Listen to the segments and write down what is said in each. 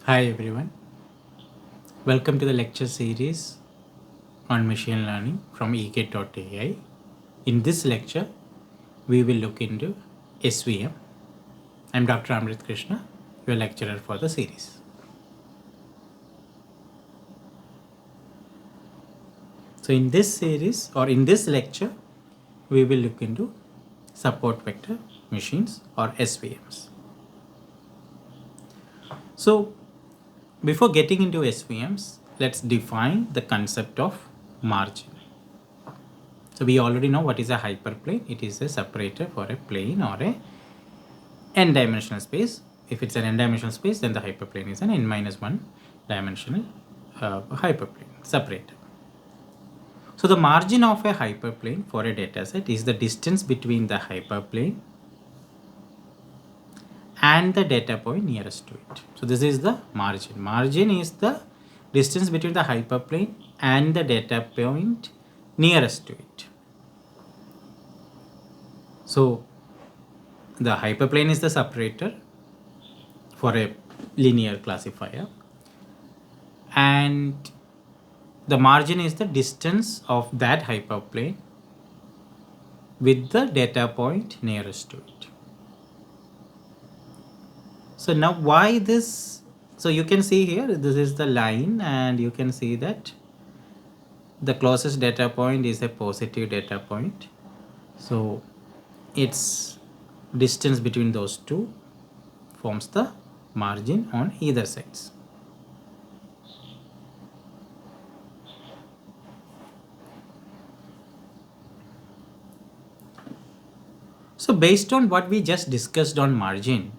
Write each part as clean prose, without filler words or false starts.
Hi everyone, welcome to the lecture series on machine learning from ek.ai. In this lecture, we will look into SVM. I'm Dr. Amrith Krishna, your lecturer for the series. So in this series or in this lecture, we will look into support vector machines or SVMs. So before getting into SVMs, let's define the concept of margin. So we already know what is a hyperplane. It is a separator for a plane or a n-dimensional space. If it's an n-dimensional space, then the hyperplane is an n-1 dimensional hyperplane separator. So the margin of a hyperplane for a dataset is the distance between the hyperplane and the data point nearest to it. So this is the margin. Margin is the distance between the hyperplane and the data point nearest to it. So the hyperplane is the separator for a linear classifier, and the margin is the distance of that hyperplane with the data point nearest to it. So now why this? So you can see here, this is the line, and you can see that the closest data point is a positive data point. So its distance between those two forms the margin on either sides. So based on what we just discussed on margin,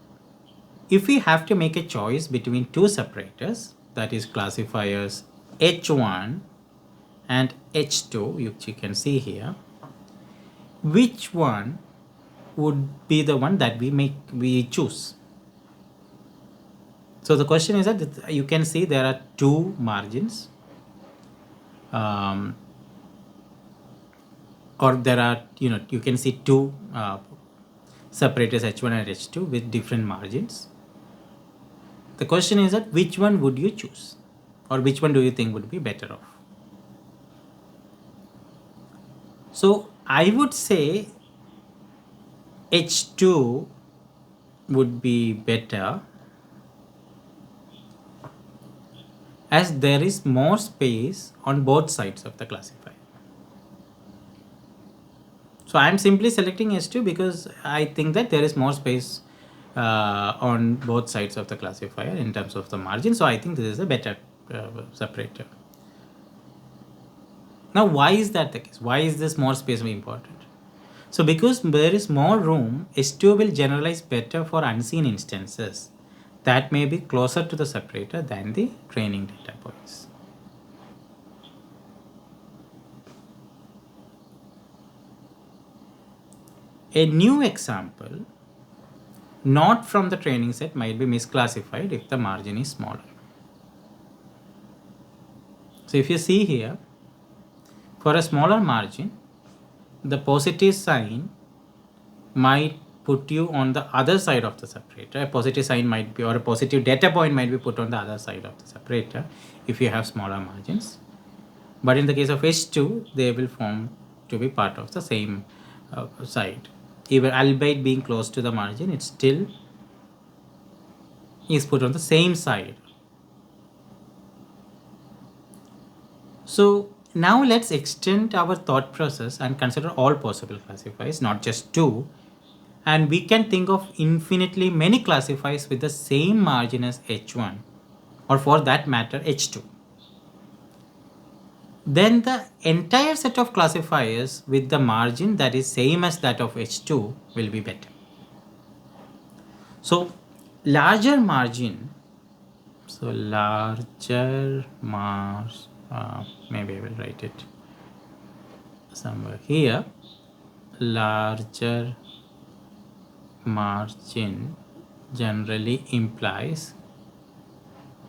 if we have to make a choice between two separators, that is classifiers H1 and H2, which you can see here, which one would be the one that we choose? So the question is that you can see there are two margins, or there are, you can see two separators H1 and H2 with different margins. The question is that which one would you choose, or which one do you think would be better off? So I would say H2 would be better, as there is more space on both sides of the classifier. So I am simply selecting H2 because I think that there is more space on both sides of the classifier in terms of the margin. So I think this is a better separator. Now, why is that the case? Why is this more space important? So because there is more room, H2 will generalize better for unseen instances that may be closer to the separator than the training data points. A new example, not from the training set, might be misclassified if the margin is smaller. So if you see here, for a smaller margin, the positive sign might put you on the other side of the separator. A positive sign might be, or a positive data point might be put on the other side of the separator if you have smaller margins. But in the case of H2, they will form to be part of the same side. Even albeit being close to the margin, it still is put on the same side. So now let's extend our thought process and consider all possible classifiers, not just two. And we can think of infinitely many classifiers with the same margin as H1, or for that matter H2. Then the entire set of classifiers with the margin that is same as that of H2 will be better. So larger margin, so larger maybe I will write it somewhere here. Larger margin generally implies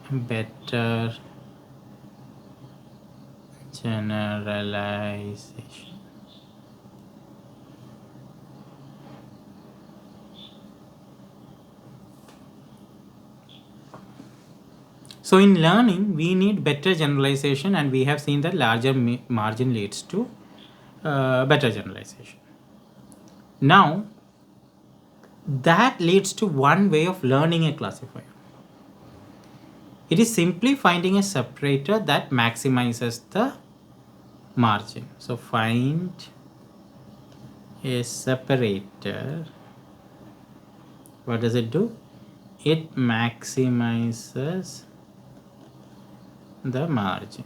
better generalization. So in learning, we need better generalization, and we have seen that larger margin leads to better generalization. Now, that leads to one way of learning a classifier. It is simply finding a separator that maximizes the margin. So find a separator. What does it do? It maximizes the margin.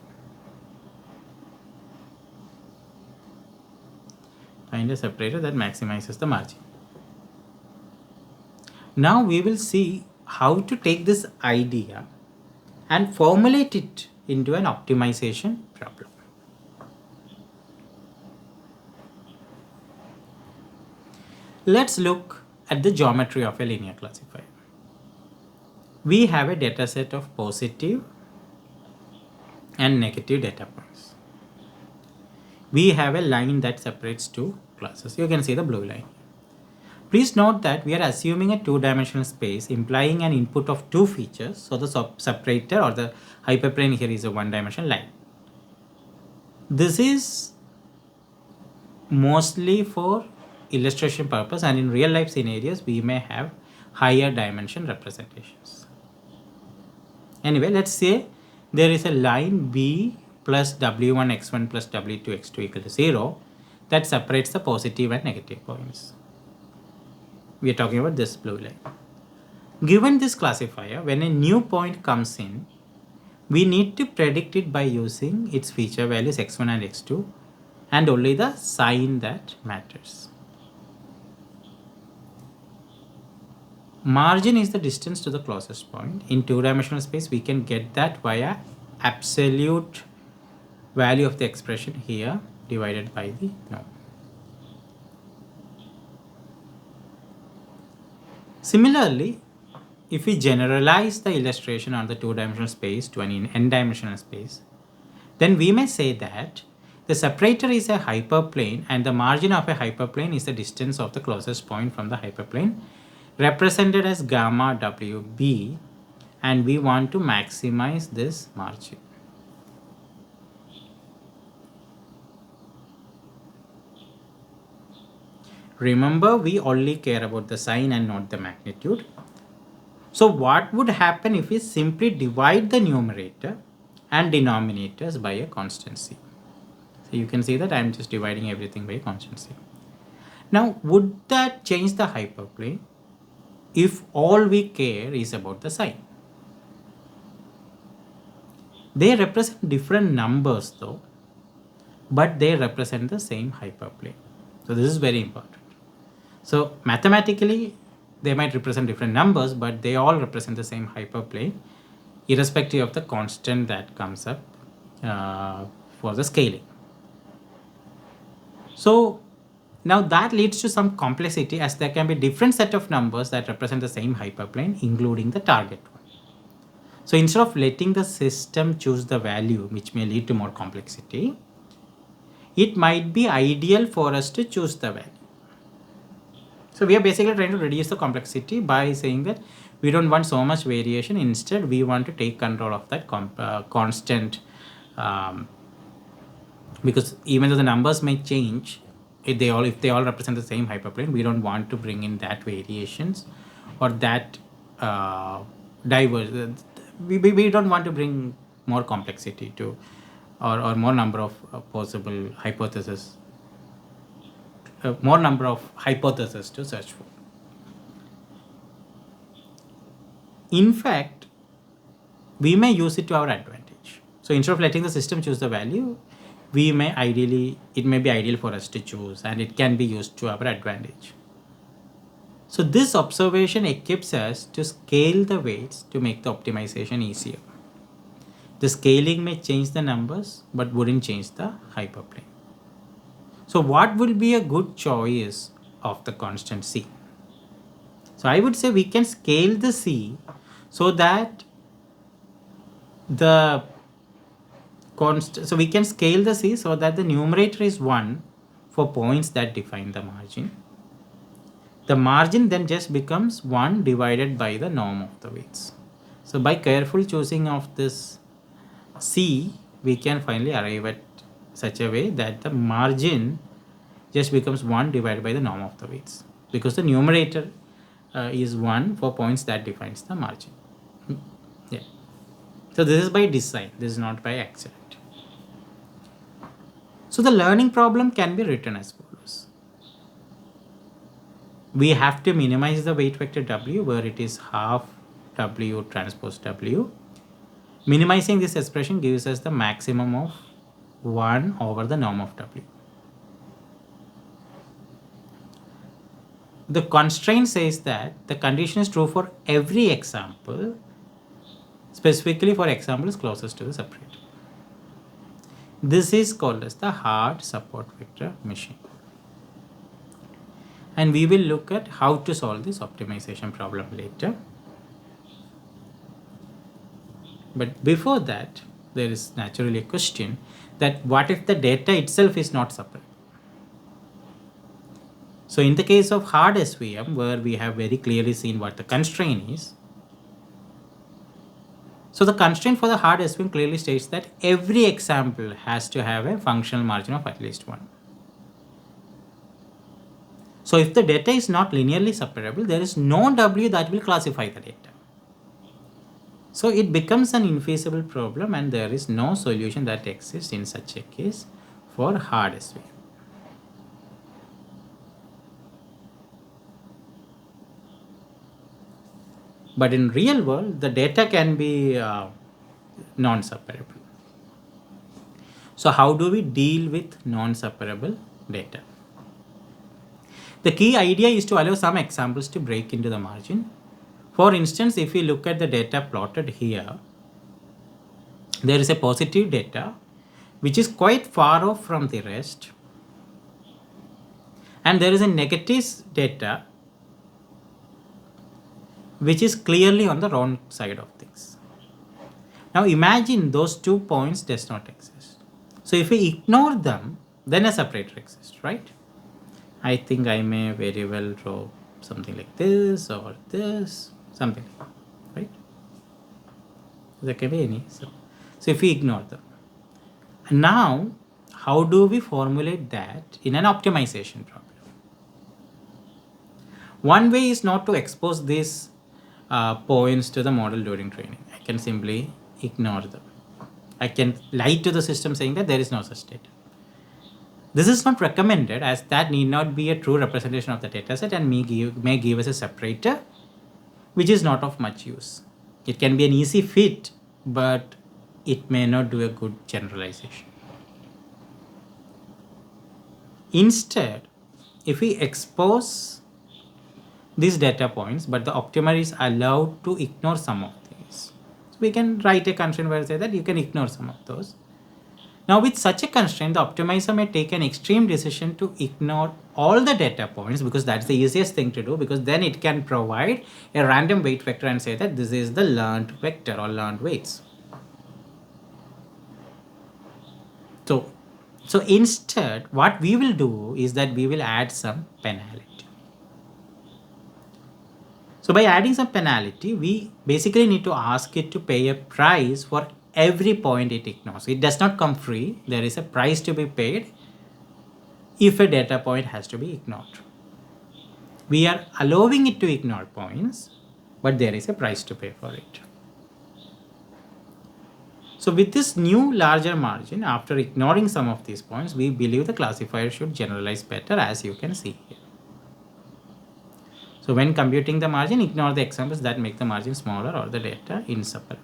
Find a separator that maximizes the margin. Now we will see how to take this idea and formulate it into an optimization problem. Let's look at the geometry of a linear classifier. We have a data set of positive and negative data points. We have a line that separates two classes. You can see the blue line. Please note that we are assuming a two-dimensional space implying an input of two features. So the separator or the hyperplane here is a one-dimensional line. This is mostly for illustration purpose, and in real life scenarios we may have higher dimension representations. Anyway, let's say there is a line B plus W1 x1 plus W2 x2 equal to 0 that separates the positive and negative points. We are talking about this blue line. Given this classifier, when a new point comes in, we need to predict it by using its feature values x1 and x2 and only the sign that matters. Margin is the distance to the closest point. In two-dimensional space, we can get that via absolute value of the expression here divided by the norm. Similarly, if we generalize the illustration on the two-dimensional space to an n-dimensional space, then we may say that the separator is a hyperplane and the margin of a hyperplane is the distance of the closest point from the hyperplane, represented as gamma WB, and we want to maximize this margin. Remember, we only care about the sign and not the magnitude. So what would happen if we simply divide the numerator and denominators by a constant c? So you can see that I am just dividing everything by a constant c. Now, would that change the hyperplane if all we care is about the sign? They represent different numbers though, but they represent the same hyperplane. So this is very important. So mathematically, they might represent different numbers, but they all represent the same hyperplane, irrespective of the constant that comes up for the scaling. So now that leads to some complexity, as there can be different set of numbers that represent the same hyperplane, including the target one. So instead of letting the system choose the value, which may lead to more complexity, it might be ideal for us to choose the value. So we are basically trying to reduce the complexity by saying that we don't want so much variation. Instead, we want to take control of that constant, because even though the numbers may change, if they all represent the same hyperplane, we don't want to bring in that variations or that diverse. We don't want to bring more complexity to, or more number of possible hypotheses. More number of hypotheses to search for. In fact, we may use it to our advantage. So instead of letting the system choose the value, it may be ideal for us to choose, and it can be used to our advantage. So this observation equips us to scale the weights to make the optimization easier. The scaling may change the numbers, but wouldn't change the hyperplane. So what will be a good choice of the constant c? So I would say we can scale the c so that the numerator is 1 for points that define the margin. The margin then just becomes 1 divided by the norm of the weights. So by careful choosing of this C, we can finally arrive at such a way that the margin just becomes 1 divided by the norm of the weights, because the numerator is 1 for points that defines the margin. Yeah. So this is by design, this is not by accident. So the learning problem can be written as follows. We have to minimize the weight vector W, where it is half W transpose W. Minimizing this expression gives us the maximum of 1 over the norm of W. The constraint says that the condition is true for every example, specifically for examples closest to the separator. This is called as the hard support vector machine. And we will look at how to solve this optimization problem later. But before that, there is naturally a question that what if the data itself is not separate? So in the case of hard SVM, where we have very clearly seen what the constraint is, so the constraint for the hard SVM clearly states that every example has to have a functional margin of at least 1. So if the data is not linearly separable, there is no W that will classify the data. So it becomes an infeasible problem, and there is no solution that exists in such a case for hard SVM. But in real world, the data can be non-separable. So how do we deal with non-separable data? The key idea is to allow some examples to break into the margin. For instance, if we look at the data plotted here, there is a positive data which is quite far off from the rest, and there is a negative data which is clearly on the wrong side of things. Now imagine those 2 points does not exist. So if we ignore them, then a separator exists, right? I think I may very well draw something like this or this, something like that, right? There can be any. So if we ignore them. And now, how do we formulate that in an optimization problem? One way is not to expose these points to the model during training. I can simply ignore them. I can lie to the system saying that there is no such data. This is not recommended, as that need not be a true representation of the dataset and may give us a separator which is not of much use. It can be an easy fit, but it may not do a good generalization. Instead, if we expose these data points, but the optimer is allowed to ignore some of these, so we can write a constraint where say that you can ignore some of those. Now with such a constraint, the optimizer may take an extreme decision to ignore all the data points, because that's the easiest thing to do, because then it can provide a random weight vector and say that this is the learned vector or learned weights. So instead, what we will do is that we will add some penalty. So by adding some penalty, we basically need to ask it to pay a price for every point it ignores. It does not come free. There is a price to be paid if a data point has to be ignored. We are allowing it to ignore points, but there is a price to pay for it. So with this new larger margin, after ignoring some of these points, we believe the classifier should generalize better, as you can see here. So when computing the margin, ignore the examples that make the margin smaller or the data inseparable.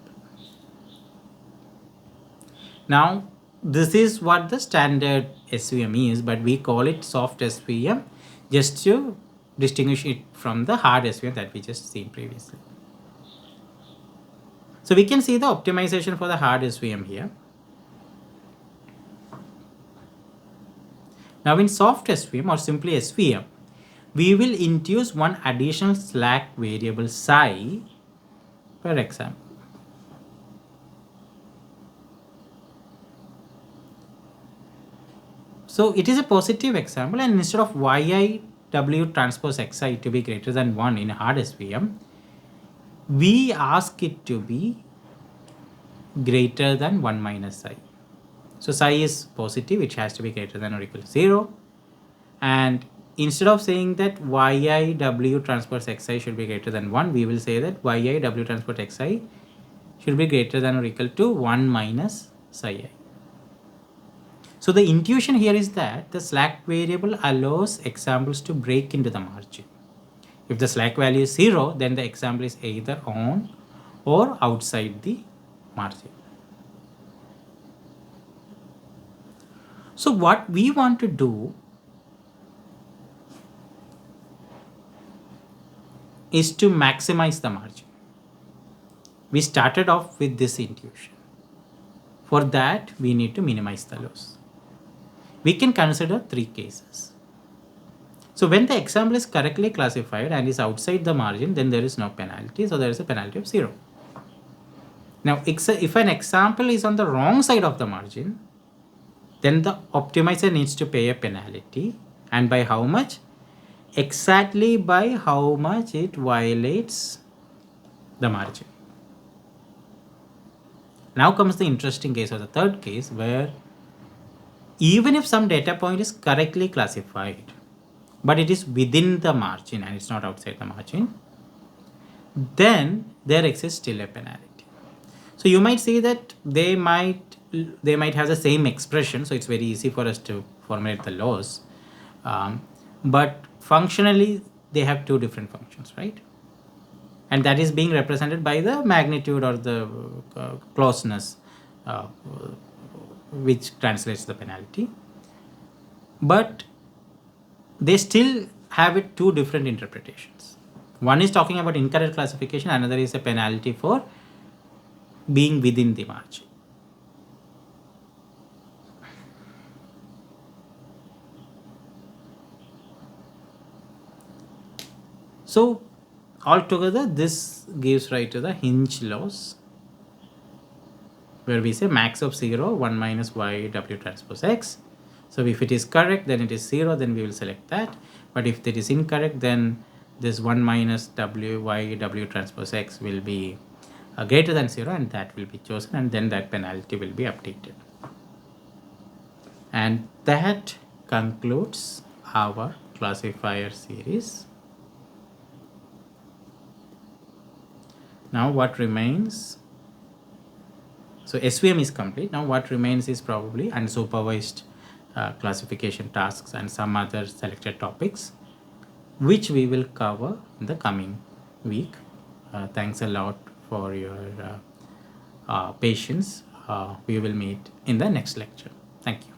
Now, this is what the standard SVM is, but we call it soft SVM just to distinguish it from the hard SVM that we just seen previously. So we can see the optimization for the hard SVM here. Now in soft SVM, or simply SVM, we will introduce one additional slack variable psi, for example. So it is a positive example, and instead of yi w transpose xi to be greater than 1 in hard SVM, we ask it to be greater than 1 minus psi. So psi is positive, it has to be greater than or equal to 0. And instead of saying that yi w transpose xi should be greater than 1, we will say that yi w transpose xi should be greater than or equal to 1 minus psi I. So the intuition here is that the slack variable allows examples to break into the margin. If the slack value is 0, then the example is either on or outside the margin. So what we want to do is to maximize the margin. We started off with this intuition. For that, we need to minimize the loss. We can consider 3 cases. So when the example is correctly classified and is outside the margin, then there is no penalty. So there is a penalty of 0. Now, if an example is on the wrong side of the margin, then the optimizer needs to pay a penalty. And by how much? Exactly by how much it violates the margin. Now comes the interesting case, or the third case, where even if some data point is correctly classified, but it is within the margin and it's not outside the margin, then there exists still a penalty. So you might say that they might have the same expression, so it's very easy for us to formulate the loss, but functionally they have 2 different functions, right? And that is being represented by the magnitude or the closeness, which translates the penalty. But they still have 2 different interpretations. One is talking about incorrect classification, another is a penalty for being within the margin. So altogether, this gives rise to the hinge loss, where we say max of 0, 1 minus y w transpose x. So if it is correct, then it is 0, then we will select that. But if it is incorrect, then this 1 minus y w transpose x will be greater than 0, and that will be chosen, and then that penalty will be updated. And that concludes our classifier series. Now what remains? So SVM is complete. Now what remains is probably unsupervised classification tasks and some other selected topics, which we will cover in the coming week. Thanks a lot for your patience. We will meet in the next lecture. Thank you.